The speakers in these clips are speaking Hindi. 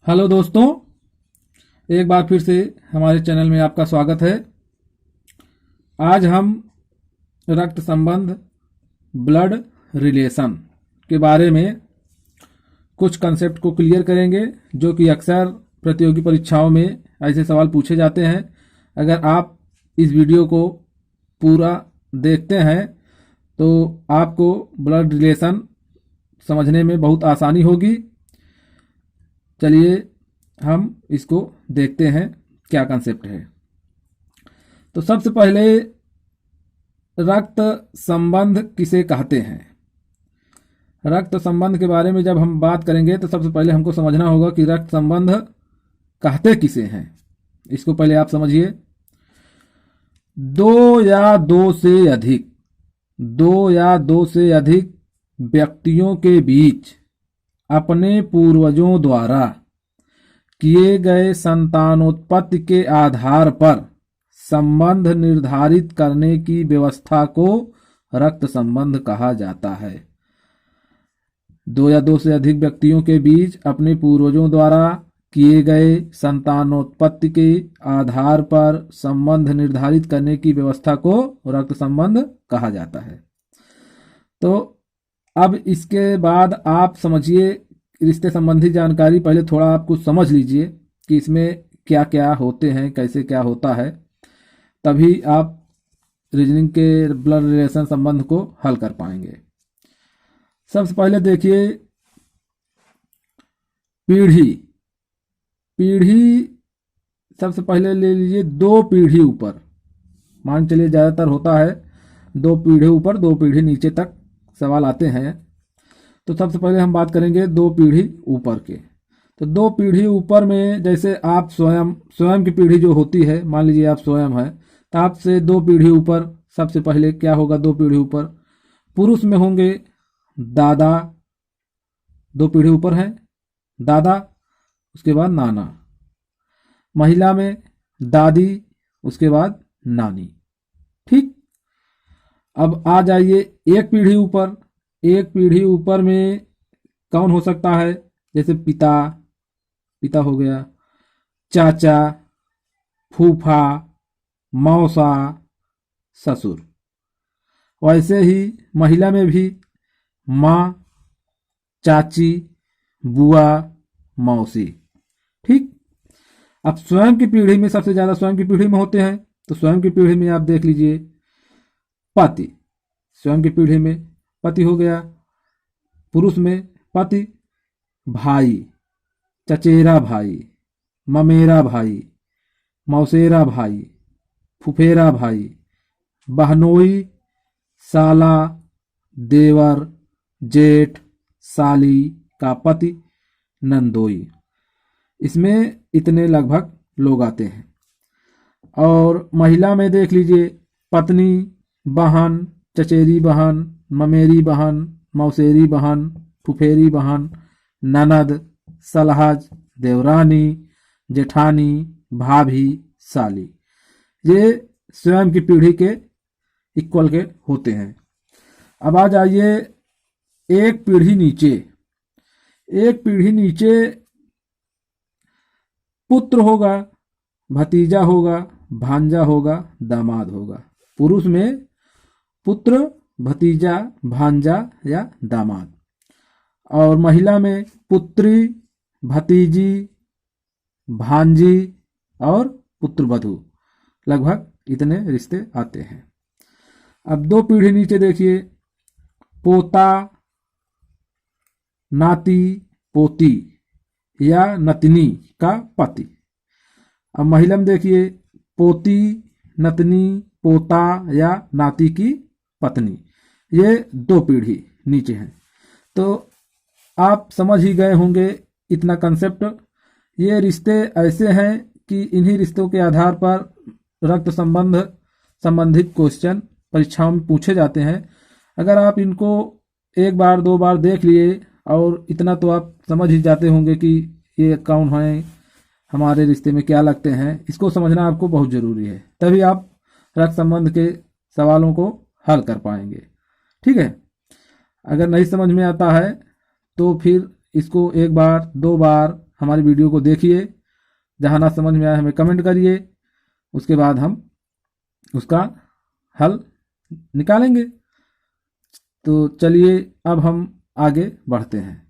हेलो दोस्तों, एक बार फिर से हमारे चैनल में आपका स्वागत है। आज हम रक्त संबंध ब्लड रिलेशन के बारे में कुछ कंसेप्ट को क्लियर करेंगे, जो कि अक्सर प्रतियोगी परीक्षाओं में ऐसे सवाल पूछे जाते हैं। अगर आप इस वीडियो को पूरा देखते हैं तो आपको ब्लड रिलेशन समझने में बहुत आसानी होगी। चलिए हम इसको देखते हैं क्या कंसेप्ट है। तो सबसे पहले रक्त संबंध किसे कहते हैं। रक्त संबंध के बारे में जब हम बात करेंगे तो सबसे पहले हमको समझना होगा कि रक्त संबंध कहते किसे हैं। इसको पहले आप समझिए। दो या दो से अधिक व्यक्तियों के बीच अपने पूर्वजों द्वारा किए गए संतानोत्पत्ति के आधार पर संबंध निर्धारित करने की व्यवस्था को रक्त संबंध कहा जाता है। दो या दो से अधिक व्यक्तियों के बीच अपने पूर्वजों द्वारा किए गए संतानोत्पत्ति के आधार पर संबंध निर्धारित करने की व्यवस्था को रक्त संबंध कहा जाता है। तो अब इसके बाद आप समझिए रिश्ते संबंधी जानकारी। पहले थोड़ा आप कुछ समझ लीजिए कि इसमें क्या क्या होते हैं, कैसे क्या होता है, तभी आप रीजनिंग के ब्लड रिलेशन संबंध को हल कर पाएंगे। सबसे पहले देखिए पीढ़ी सबसे पहले ले लीजिए। दो पीढ़ी ऊपर, मान चलिए ज़्यादातर होता है दो पीढ़ी ऊपर दो पीढ़ी नीचे तक सवाल आते हैं। तो सबसे पहले हम बात करेंगे दो पीढ़ी ऊपर के। तो दो पीढ़ी ऊपर में जैसे आप स्वयं की पीढ़ी जो होती है, मान लीजिए आप स्वयं हैं, तो आपसे दो पीढ़ी ऊपर सबसे पहले क्या होगा। दो पीढ़ी ऊपर पुरुष में होंगे दादा, दो पीढ़ी ऊपर हैं दादा, उसके बाद नाना। महिला में दादी, उसके बाद नानी। ठीक। अब आ जाइए एक पीढ़ी ऊपर। एक पीढ़ी ऊपर में कौन हो सकता है, जैसे पिता हो गया, चाचा, फूफा, मौसा, ससुर। वैसे ही महिला में भी माँ, चाची, बुआ, मौसी। ठीक। अब स्वयं की पीढ़ी में सबसे ज्यादा स्वयं की पीढ़ी में होते हैं। तो स्वयं की पीढ़ी में आप देख लीजिए पति। स्वयं की पीढ़ी में पति हो गया, पुरुष में पति, भाई, चचेरा भाई, ममेरा भाई, मौसेरा भाई, फुफेरा भाई, बहनोई, साला, देवर, जेठ, साली का पति, नंदोई। इसमें इतने लगभग लोग आते हैं। और महिला में देख लीजिए पत्नी, बहन, चचेरी बहन, ममेरी बहन, मौसेरी बहन, फुफेरी बहन, ननद, सलहज, देवरानी, जेठानी, भाभी, साली। ये स्वयं की पीढ़ी के इक्वल के होते हैं। अब आ जाइए एक पीढ़ी नीचे। एक पीढ़ी नीचे पुत्र होगा, भतीजा होगा, भांजा होगा, दामाद होगा। पुरुष में पुत्र, भतीजा, भांजा या दामाद। और महिला में पुत्री, भतीजी, भांजी और पुत्रवधू। लगभग इतने रिश्ते आते हैं। अब दो पीढ़ी नीचे देखिए पोता, नाती, पोती या नतनी का पति। अब महिला में देखिए पोती, नतनी, पोता या नाती की पत्नी। ये दो पीढ़ी नीचे हैं। तो आप समझ ही गए होंगे इतना कंसेप्ट। ये रिश्ते ऐसे हैं कि इन्हीं रिश्तों के आधार पर रक्त संबंध संबंधित क्वेश्चन परीक्षाओं में पूछे जाते हैं। अगर आप इनको एक बार दो बार देख लिए और इतना तो आप समझ ही जाते होंगे कि ये कौन है, हमारे रिश्ते में क्या लगते हैं। इसको समझना आपको बहुत ज़रूरी है, तभी आप रक्त संबंध के सवालों को हल कर पाएंगे। ठीक है। अगर नहीं समझ में आता है तो फिर इसको एक बार दो बार हमारी वीडियो को देखिए, जहाँ ना समझ में आए हमें कमेंट करिए, उसके बाद हम उसका हल निकालेंगे। तो चलिए अब हम आगे बढ़ते हैं।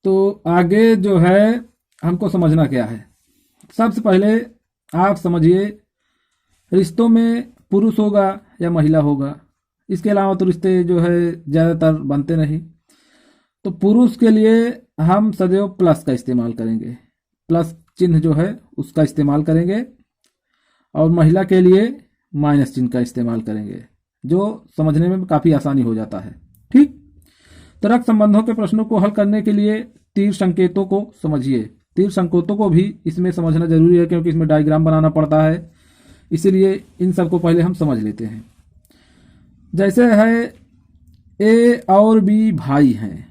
तो आगे जो है हमको समझना क्या है, सबसे पहले आप समझिए रिश्तों में पुरुष होगा या महिला होगा, इसके अलावा तो रिश्ते जो है ज़्यादातर बनते नहीं। तो पुरुष के लिए हम सदैव प्लस का इस्तेमाल करेंगे, प्लस चिन्ह जो है उसका इस्तेमाल करेंगे, और महिला के लिए माइनस चिन्ह का इस्तेमाल करेंगे, जो समझने में काफ़ी आसानी हो जाता है। ठीक, तो रक्त संबंधों के प्रश्नों को हल करने के लिए तीर संकेतों को समझिए। तीर संकेतों को भी इसमें समझना जरूरी है, क्योंकि इसमें डायग्राम बनाना पड़ता है, इसीलिए इन सब को पहले हम समझ लेते हैं। जैसे है ए और बी भाई हैं,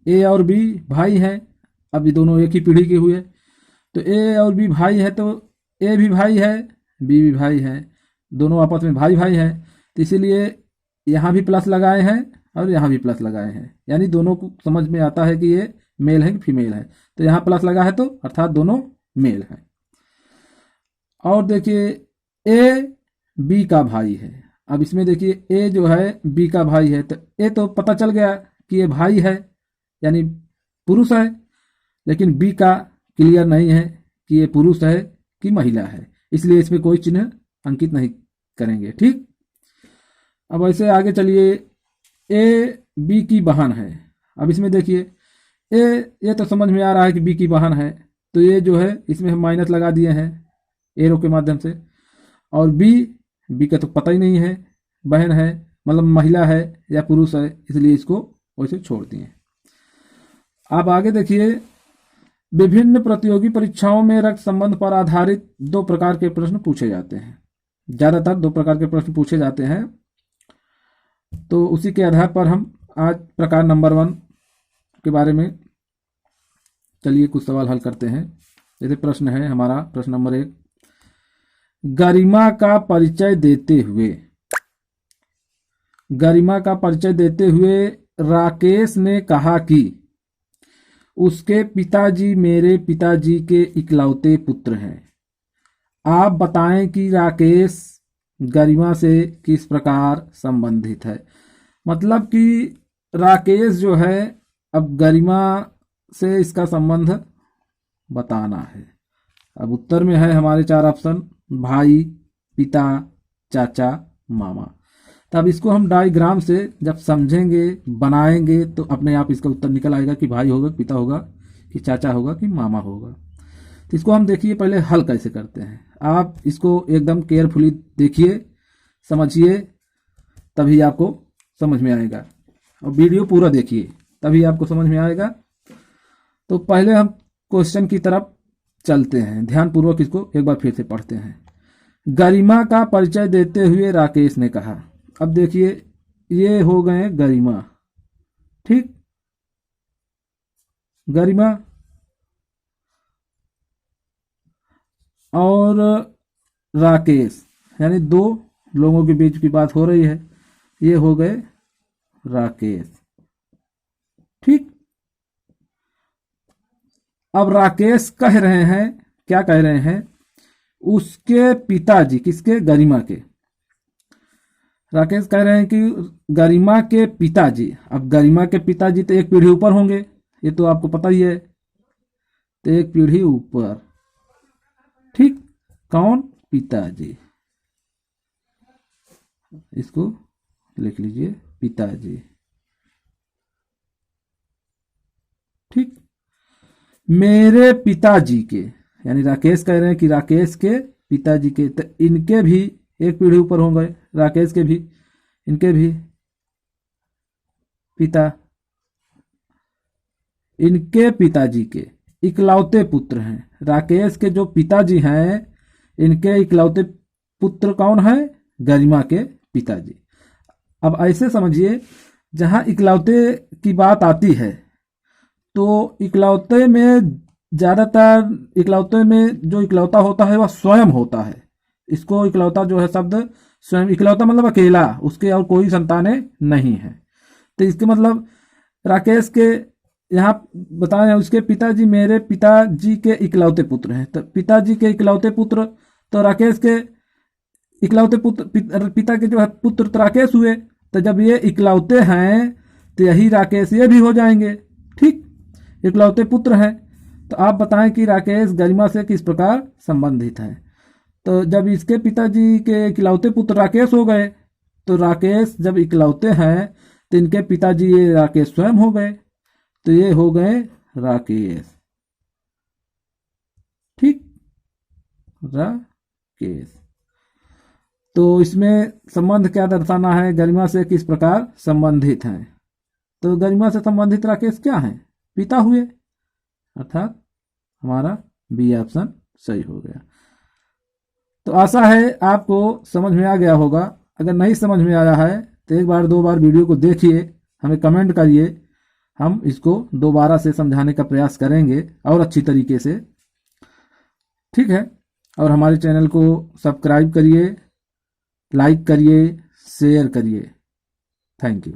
ए और बी भाई हैं, अब ये दोनों एक ही पीढ़ी के हुए, तो ए और बी भाई है, तो ए भी भाई है, बी भी भाई है, दोनों आपस में भाई भाई हैं, तो इसीलिए यहाँ भी प्लस लगाए हैं और यहाँ भी प्लस लगाए हैं, यानी दोनों को समझ में आता है कि ये मेल है कि फीमेल है। तो यहाँ प्लस लगा है तो अर्थात दोनों मेल हैं। और देखिए ए बी का भाई है, अब इसमें देखिए ए जो है बी का भाई है, तो ए तो पता चल गया कि ये भाई है यानी पुरुष है, लेकिन बी का क्लियर नहीं है कि ये पुरुष है कि महिला है, इसलिए इसमें कोई चिन्ह अंकित नहीं करेंगे। ठीक, अब ऐसे आगे चलिए, ए बी की बहन है, अब इसमें देखिए ये तो समझ में आ रहा है कि बी की बहन है, तो ये जो है इसमें हम माइनस लगा दिए हैं एरो के माध्यम से, और बी का तो पता ही नहीं है, बहन है मतलब महिला है या पुरुष है, इसलिए इसको वैसे छोड़ दिए। अब आगे देखिए, विभिन्न प्रतियोगी परीक्षाओं में रक्त संबंध पर आधारित 2 प्रकार के प्रश्न पूछे जाते हैं, ज़्यादातर 2 प्रकार के प्रश्न पूछे जाते हैं। तो उसी के आधार पर हम आज प्रकार नंबर 1 के बारे में चलिए कुछ सवाल हल करते हैं। जैसे प्रश्न है हमारा प्रश्न नंबर 1, गरिमा का परिचय देते हुए, गरिमा का परिचय देते हुए राकेश ने कहा कि उसके पिताजी मेरे पिताजी के इकलौते पुत्र हैं। आप बताएं कि राकेश गरिमा से किस प्रकार संबंधित है। मतलब कि राकेश जो है अब गरिमा से इसका संबंध बताना है। अब उत्तर में है हमारे 4 ऑप्शन, भाई, पिता, चाचा, मामा। तब इसको हम डायग्राम से जब समझेंगे बनाएंगे तो अपने आप इसका उत्तर निकल आएगा कि भाई होगा, पिता होगा, कि चाचा होगा, कि मामा होगा। तो इसको हम देखिए पहले हल कैसे करते हैं। आप इसको एकदम केयरफुली देखिए, समझिए, तभी आपको समझ में आएगा, और वीडियो पूरा देखिए तभी आपको समझ में आएगा। तो पहले हम क्वेश्चन की तरफ चलते हैं, ध्यानपूर्वक इसको एक बार फिर से पढ़ते हैं। गरिमा का परिचय देते हुए राकेश ने कहा, अब देखिए ये हो गए गरिमा, ठीक, गरिमा और राकेश, यानी 2 लोगों के बीच की बात हो रही है, ये हो गए राकेश। ठीक, अब राकेश कह रहे हैं, क्या कह रहे हैं, उसके पिताजी, किसके, गरिमा के। राकेश कह रहे हैं कि गरिमा के पिताजी, अब गरिमा के पिताजी तो एक पीढ़ी ऊपर होंगे, ये तो आपको पता ही है, तो एक पीढ़ी ऊपर, ठीक, कौन, पिताजी, इसको लिख लीजिए पिताजी। ठीक, मेरे पिताजी के, यानी राकेश कह रहे हैं कि राकेश के पिताजी के, तो इनके भी एक पीढ़ी ऊपर होंगे, राकेश के भी, इनके भी पिता, इनके पिताजी के इकलौते पुत्र हैं। राकेश के जो पिताजी हैं, इनके इकलौते पुत्र कौन है, गरिमा के पिताजी। अब ऐसे समझिए, जहां इकलौते की बात आती है तो इकलौते में ज़्यादातर, इकलौते में जो इकलौता होता है वह स्वयं होता है। इसको इकलौता जो है शब्द स्वयं, इकलौता मतलब अकेला, उसके और कोई संतानें नहीं है। तो इसके मतलब राकेश के यहाँ बताएं उसके पिताजी मेरे पिताजी के इकलौते पुत्र हैं। तो पिताजी के इकलौते पुत्र, तो राकेश के इकलौते पुत्र पिता के जो है पुत्र तो राकेश हुए। तो जब ये इकलौते हैं तो यही राकेश ये भी हो जाएंगे। ठीक, इकलौते पुत्र हैं। तो आप बताएं कि राकेश गरिमा से किस प्रकार संबंधित है। तो जब इसके पिताजी के इकलौते पुत्र राकेश हो गए, तो राकेश जब इकलौते हैं तो इनके पिताजी ये राकेश स्वयं हो गए, तो ये हो गए राकेश। ठीक, राकेश। तो इसमें संबंध क्या दर्शाना है, गरिमा से किस प्रकार संबंधित हैं। तो गरिमा से संबंधित राकेश क्या है, पिता हुए, अर्थात हमारा बी ऑप्शन सही हो गया। तो आशा है आपको समझ में आ गया होगा। अगर नहीं समझ में आया है तो एक बार दो बार वीडियो को देखिए, हमें कमेंट करिए, हम इसको दोबारा से समझाने का प्रयास करेंगे और अच्छी तरीके से। ठीक है, और हमारे चैनल को सब्सक्राइब करिए, लाइक करिए, शेयर करिए। Thank you.